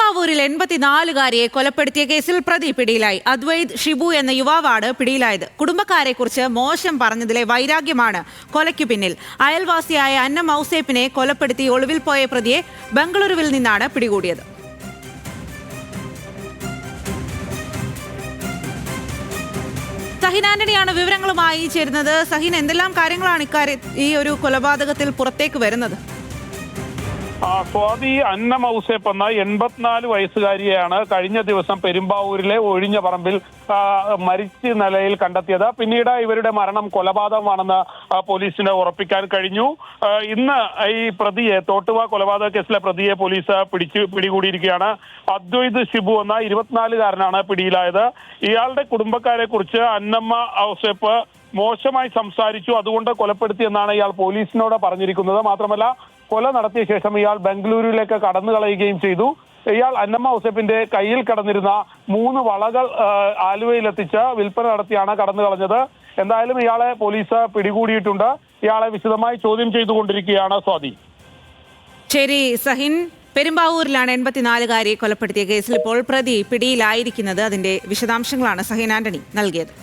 പെരുമ്പാവൂരിൽ 84-കാരിയെ കൊലപ്പെടുത്തിയ കേസിൽ പ്രതി പിടിയിലായി. അദ്വൈത് ഷിബു എന്ന യുവാവാണ് പിടിയിലായത്. കുടുംബക്കാരെക്കുറിച്ച് മോശം പറഞ്ഞതിലെ വൈരാഗ്യമാണ് കൊലയ്ക്കു പിന്നിൽ. അയൽവാസിയായ അന്നം ഔസേപ്പിനെ കൊലപ്പെടുത്തി ഒളിവിൽ പോയ പ്രതിയെ ബംഗളൂരുവിൽ നിന്നാണ് പിടികൂടിയത്. സഹിൻ ആന്റണിയാണ് വിവരങ്ങളുമായി ചേരുന്നത്. സഹിൻ, എന്തെല്ലാം കാര്യങ്ങളാണ് ഈ ഒരു കൊലപാതകത്തിൽ പുറത്തേക്ക് വരുന്നത്? സ്വാതി, അന്നം ഔസേപ്പ് എന്ന 84 വയസ്സുകാരിയെയാണ് കഴിഞ്ഞ ദിവസം പെരുമ്പാവൂരിലെ ഒഴിഞ്ഞ പറമ്പിൽ മരിച്ച നിലയിൽ കണ്ടെത്തിയത്. പിന്നീട് ഇവരുടെ മരണം കൊലപാതകമാണെന്ന് പോലീസിന് ഉറപ്പിക്കാൻ കഴിഞ്ഞു. ഇന്ന് ഈ പ്രതിയെ, തോട്ടുവ കൊലപാതക കേസിലെ പ്രതിയെ പോലീസ് പിടികൂടിയിരിക്കുകയാണ്. അദ്വൈത് ഷിബു എന്ന 24-കാരനാണ് പിടിയിലായത്. ഇയാളുടെ കുടുംബക്കാരെ കുറിച്ച് അന്നമ്മ ഔസേപ്പ് മോശമായി സംസാരിച്ചു, അതുകൊണ്ട് കൊലപ്പെടുത്തിയെന്നാണ് ഇയാൾ പോലീസിനോട് പറഞ്ഞിരിക്കുന്നത്. മാത്രമല്ല, കൊല നടത്തിയ ശേഷം ഇയാൾ ബംഗളൂരുവിലേക്ക് കടന്നു കളയുകയും ചെയ്തു. ഇയാൾ അന്നമ്മ ഔസേപ്പിന്റെ കയ്യിൽ കിടന്നിരുന്ന 3 വളകൾ ആലുവയിലെത്തിച്ച് വിൽപ്പന നടത്തിയാണ് കടന്നു കളഞ്ഞത്. എന്തായാലും ഇയാളെ പോലീസ് പിടികൂടിയിട്ടുണ്ട്. ഇയാളെ വിശദമായി ചോദ്യം ചെയ്തുകൊണ്ടിരിക്കുകയാണ്. സ്വാതി. ശരി സഹിൻ, പെരുമ്പാവൂരിലാണ് 84-കാരിയെ കൊലപ്പെടുത്തിയ കേസിൽ ഇപ്പോൾ പ്രതി പിടിയിലായിരിക്കുന്നത്. അതിന്റെ വിശദാംശങ്ങളാണ് സഹിൻ ആന്റണി നൽകിയത്.